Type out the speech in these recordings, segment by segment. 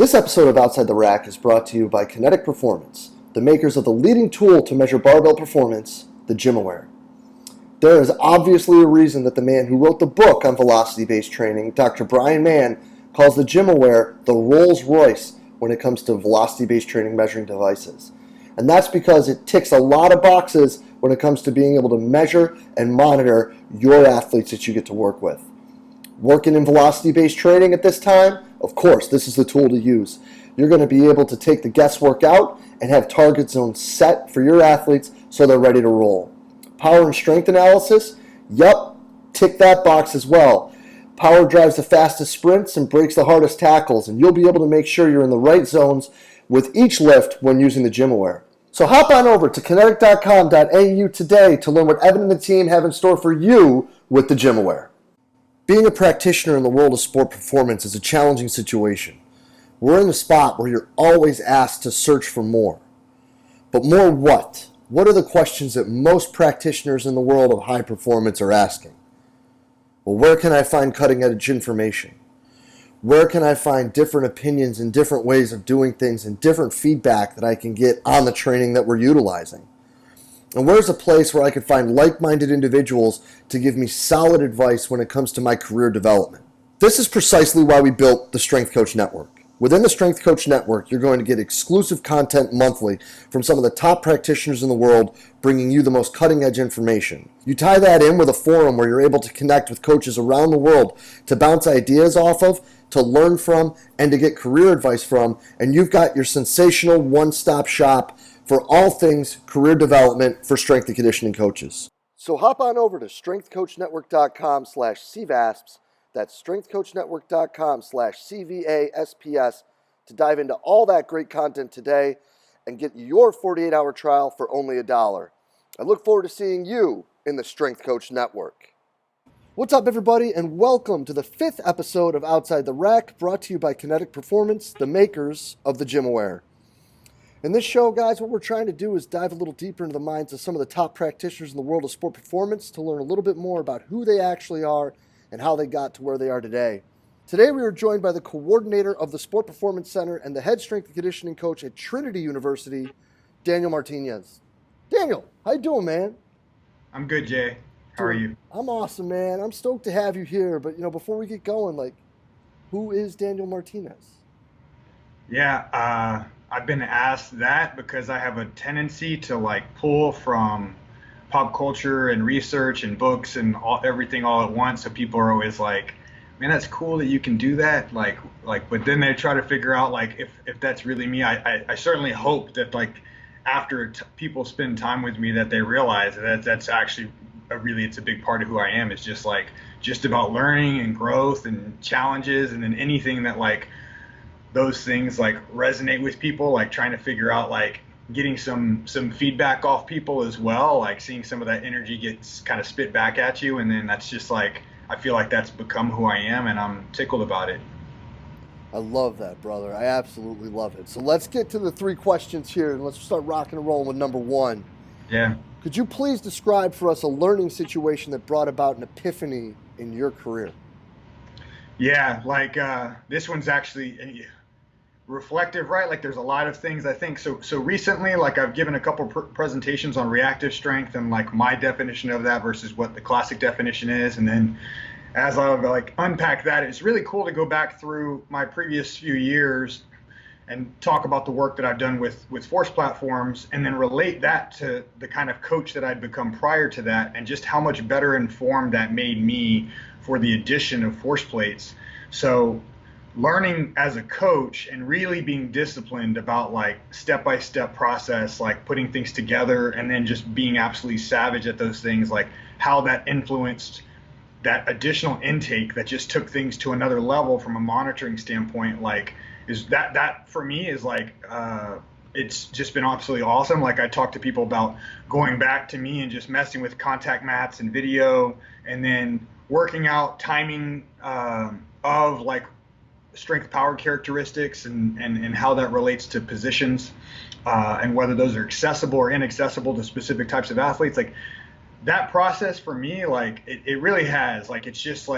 This episode of Outside the Rack is brought to you by Kinetic Performance, the makers of the leading tool to measure barbell performance, the Gymaware. There is obviously a reason that the man who wrote the book on velocity-based training, Dr. Brian Mann, calls the Gymaware the Rolls-Royce when it comes to velocity-based training measuring devices. And that's because it ticks a lot of boxes when it comes to being able to measure and monitor your athletes that you get to work with. Working in velocity-based training at this time, of course, this is the tool to use. You're going to be able to take the guesswork out and have target zones set for your athletes so they're ready to roll. Power and strength analysis, yup, tick that box as well. Power drives the fastest sprints and breaks the hardest tackles, and you'll be able to make sure you're in the right zones with each lift when using the Gymaware. So hop on over to kinetic.com.au today to learn what Evan and the team have in store for you with the Gymaware. Being a practitioner in the world of sport performance is a challenging situation. We're in a spot where you're always asked to search for more. But more what? What are the questions that most practitioners in the world of high performance are asking? Well, where can I find cutting-edge information? Where can I find different opinions and different ways of doing things and different feedback that I can get on the training that we're utilizing? And where's a place where I could find like-minded individuals to give me solid advice when it comes to my career development? This is precisely why we built the Strength Coach Network. Within the Strength Coach Network, you're going to get exclusive content monthly from some of the top practitioners in the world, bringing you the most cutting-edge information. You tie that in with a forum where you're able to connect with coaches around the world to bounce ideas off of, to learn from, and to get career advice from, and you've got your sensational one-stop shop for all things career development for strength and conditioning coaches. So hop on over to strengthcoachnetwork.com/CVASPS. That's strengthcoachnetwork.com/CVASPS to dive into all that great content today and get your 48-hour trial for only $1. I look forward to seeing you in the Strength Coach Network. What's up, everybody, and welcome to the 5th episode of Outside the Rack, brought to you by Kinetic Performance, the makers of the Gymaware. In this show, guys, what we're trying to do is dive a little deeper into the minds of some of the top practitioners in the world of sport performance to learn a little bit more about who they actually are and how they got to where they are today. Today, we are joined by the coordinator of the Sport Performance Center and the head strength and conditioning coach at Trinity University, Daniel Martinez. Daniel, how you doing, man? I'm good, Jay. How are you? I'm awesome, man. I'm stoked to have you here. But, before we get going, who is Daniel Martinez? Yeah, I've been asked that because I have a tendency to pull from pop culture and research and books and everything all at once. So people are always like, man, that's cool that you can do that. But then they try to figure out if that's really me. I certainly hope that after people spend time with me that they realize that that's actually it's a big part of who I am. It's just about learning and growth and challenges, and then anything that those things resonate with people, trying to figure out getting some feedback off people as well, seeing some of that energy gets kind of spit back at you, and then that's just I feel like that's become who I am, and I'm tickled about it. I love that, brother. I absolutely love it. So let's get to the 3 questions here, and let's start rocking and rolling with number 1. Yeah. Could you please describe for us a learning situation that brought about an epiphany in your career? Yeah, this one's actually reflective, right? There's a lot of things I think. So recently, I've given a couple presentations on reactive strength and my definition of that versus what the classic definition is. And then as I've unpacked that, it's really cool to go back through my previous few years and talk about the work that I've done with force platforms, and then relate that to the kind of coach that I'd become prior to that, and just how much better informed that made me for the addition of force plates. So learning as a coach and really being disciplined about step-by-step process, putting things together, and then just being absolutely savage at those things, how that influenced that additional intake that just took things to another level from a monitoring standpoint, is that for me is it's just been absolutely awesome. I talk to people about going back to me and just messing with contact mats and video, and then working out timing of strength power characteristics and how that relates to positions, and whether those are accessible or inaccessible to specific types of athletes. That process for me, it really has, it's just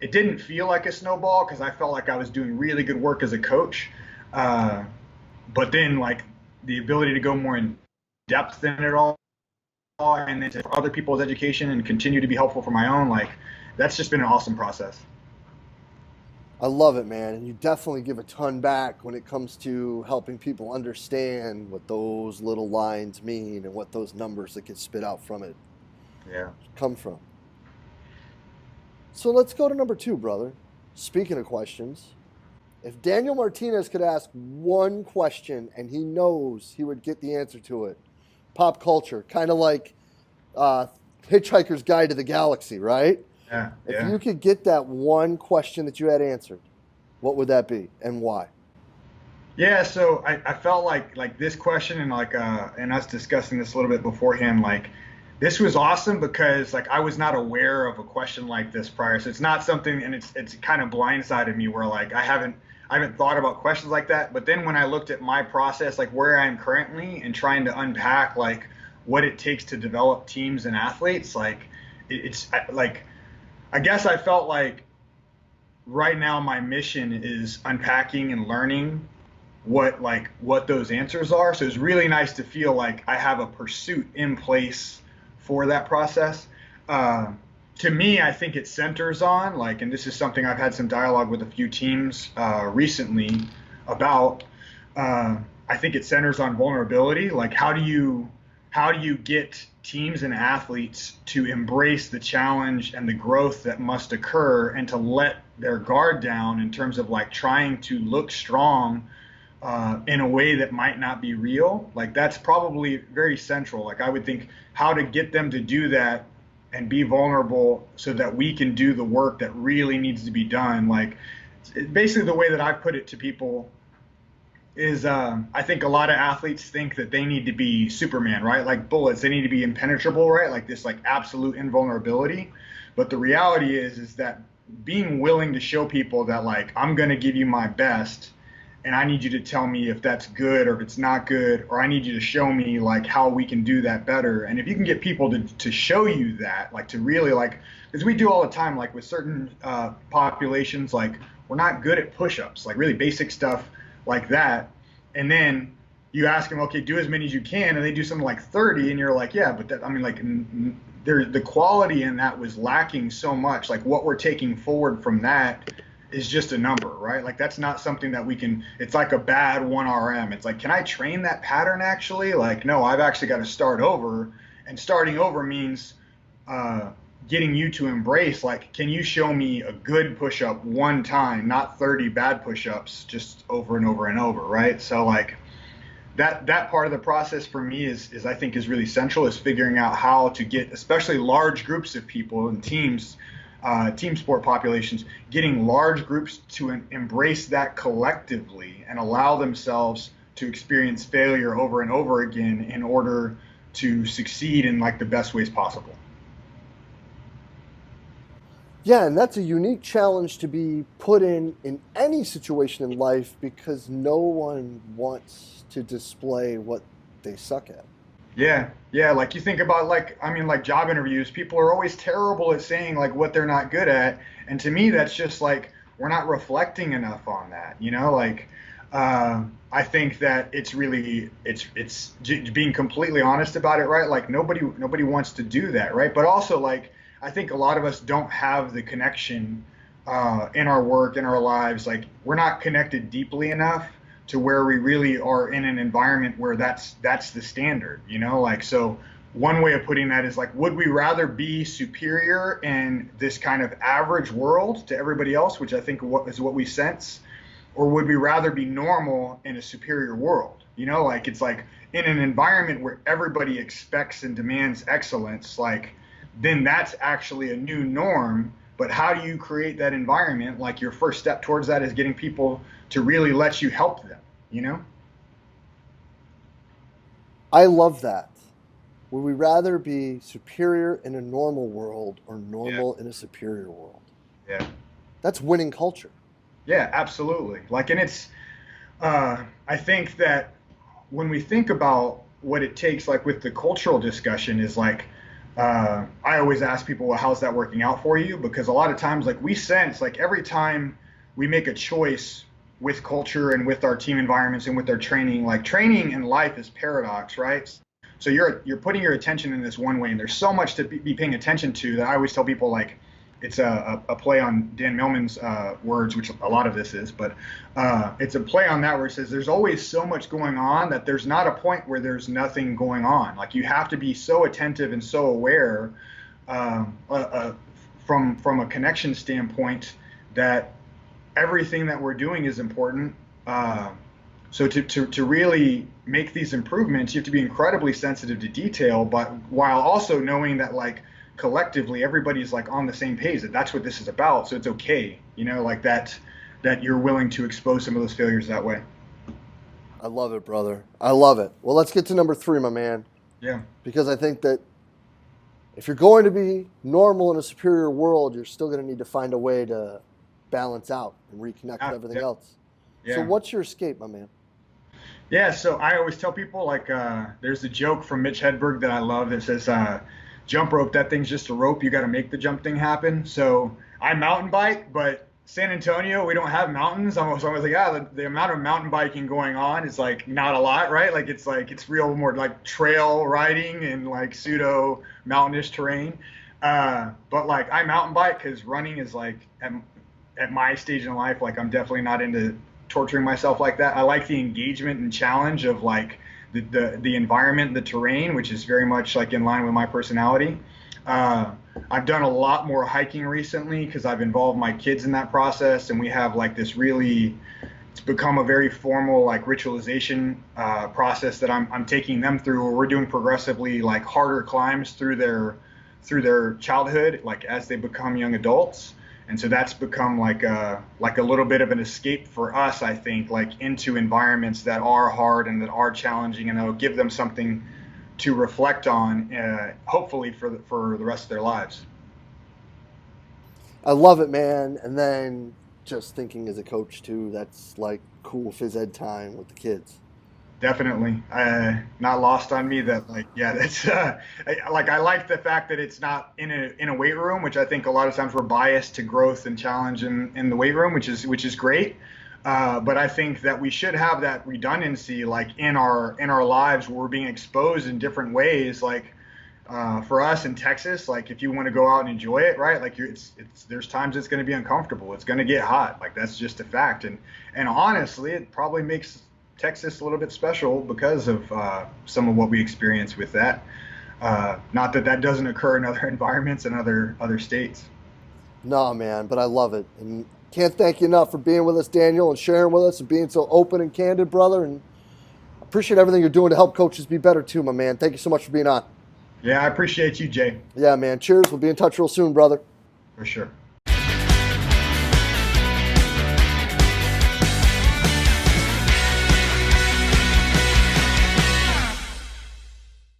it didn't feel like a snowball because I felt like I was doing really good work as a coach. Uh, but then like the ability to go more in depth in it all, and then to other people's education and continue to be helpful for my own, like that's just been an awesome process. I love it, man. And you definitely give a ton back when it comes to helping people understand what those little lines mean and what those numbers that get spit out from it Yeah. come from. So let's go to number 2, brother. Speaking of questions, if Daniel Martinez could ask one question and he knows he would get the answer to it, pop culture, kind of like uh, Hitchhiker's Guide to the Galaxy, right? Yeah. If Yeah. you could get that one question that you had answered, what would that be and why? Yeah, so I felt like this question and and us discussing this a little bit beforehand, like this was awesome because like I was not aware of a question like this prior. So it's not something, and it's kind of blindsided me where like I haven't thought about questions like that. But then when I looked at my process, like where I am currently and trying to unpack like what it takes to develop teams and athletes, like it's like I guess I felt like right now my mission is unpacking and learning what those answers are. So it's really nice to feel like I have a pursuit in place for that process. Uh, to me, I think it centers on like, and this is something I've had some dialogue with a few teams recently about. Uh, I think it centers on vulnerability. Like, how do you get teams and athletes to embrace the challenge and the growth that must occur, and to let their guard down in terms of like trying to look strong in a way that might not be real. Like that's probably very central. Like I would think how to get them to do that and be vulnerable so that we can do the work that really needs to be done. Like basically the way that I put it to people is I think a lot of athletes think that they need to be Superman, right? Like bullets, they need to be impenetrable, right? Like this like absolute invulnerability. But the reality is that being willing to show people that like I'm going to give you my best, and I need you to tell me if that's good or if it's not good, or I need you to show me like how we can do that better. And if you can get people to show you that, like to really like, as we do all the time, like with certain populations, like we're not good at push-ups, like really basic stuff like that. And then you ask them, okay, do as many as you can, and they do something like 30, and you're like, yeah, but that, I mean, like there, the quality in that was lacking so much. Like what we're taking forward from that is just a number, right? Like that's not something that we can, it's like a bad 1 RM. It's like, can I train that pattern actually? Like, no, I've actually got to start over. And starting over means getting you to embrace, like, can you show me a good push-up one time, not 30 bad push-ups just over and over and over, right? So like that part of the process for me is I think is really central, is figuring out how to get, especially large groups of people and teams, team sport populations, getting large groups to embrace that collectively and allow themselves to experience failure over and over again in order to succeed in like the best ways possible. Yeah, and that's a unique challenge to be put in any situation in life because no one wants to display what they suck at. Yeah, yeah. Like you think about like I mean like job interviews, people are always terrible at saying like what they're not good at, and to me that's just like we're not reflecting enough on that. You know, like I think that it's really being completely honest about it, right? Like nobody wants to do that, right? But also like I think a lot of us don't have the connection in our work, in our lives. Like we're not connected deeply enough to where we really are in an environment where that's the standard, you know? Like so one way of putting that is like, would we rather be superior in this kind of average world to everybody else, which I think is what we sense, or would we rather be normal in a superior world? You know, like it's like in an environment where everybody expects and demands excellence, like then that's actually a new norm. But how do you create that environment? Like your first step towards that is getting people to really let you help them, you know? I love that. Would we rather be superior in a normal world or Yeah. normal in a superior world? Yeah. That's winning culture. Yeah, absolutely. Like, and I think that when we think about what it takes, like with the cultural discussion, is like, I always ask people, well, how's that working out for you? Because a lot of times, like we sense, like every time we make a choice with culture and with our team environments and with our training. Like training in life is paradox, right? So you're putting your attention in this one way, and there's so much to be paying attention to that I always tell people like it's a play on Dan Millman's words, which a lot of this is, but it's a play on that where it says there's always so much going on that there's not a point where there's nothing going on. Like you have to be so attentive and so aware from a connection standpoint that everything that we're doing is important. So to really make these improvements, you have to be incredibly sensitive to detail, but while also knowing that like collectively everybody's like on the same page, that that's what this is about. So it's okay, like that you're willing to expose some of those failures that way. I love it, brother. I love it. Well, let's get to number 3, my man. Yeah. Because I think that if you're going to be normal in a superior world, you're still going to need to find a way to balance out and reconnect with everything else. Yeah. So what's your escape, my man? Yeah, so I always tell people like there's a joke from Mitch Hedberg that I love that says jump rope, that thing's just a rope, you got to make the jump thing happen. So I mountain bike, but San Antonio, we don't have mountains. I was like, the amount of mountain biking going on is like not a lot, right? Like it's real more like trail riding and like pseudo mountainous terrain. But like I mountain bike because running is like at my stage in life, like I'm definitely not into torturing myself like that. I like the engagement and challenge of like the environment, the terrain, which is very much like in line with my personality. I've done a lot more hiking recently because I've involved my kids in that process, and we have like this really, it's become a very formal like ritualization process that I'm taking them through, where we're doing progressively like harder climbs through their childhood, like as they become young adults. And so that's become like a little bit of an escape for us, I think, like into environments that are hard and that are challenging, and that'll give them something to reflect on, hopefully for the rest of their lives. I love it, man. And then just thinking as a coach too, that's like cool phys ed time with the kids. Definitely, not lost on me that like that's I like the fact that it's not in a weight room, which I think a lot of times we're biased to growth and challenge in the weight room, which is great. But I think that we should have that redundancy like in our lives where we're being exposed in different ways. Like for us in Texas, like if you want to go out and enjoy it, right? Like there's times it's going to be uncomfortable. It's going to get hot. Like that's just a fact. And honestly, it probably makes Texas a little bit special because of some of what we experience with that. Not that doesn't occur in other environments and other states. No, man, but I love it. And can't thank you enough for being with us, Daniel, and sharing with us and being so open and candid, brother. And I appreciate everything you're doing to help coaches be better too, my man. Thank you so much for being on. Yeah, I appreciate you, Jay. Yeah, man. Cheers. We'll be in touch real soon, brother. For sure.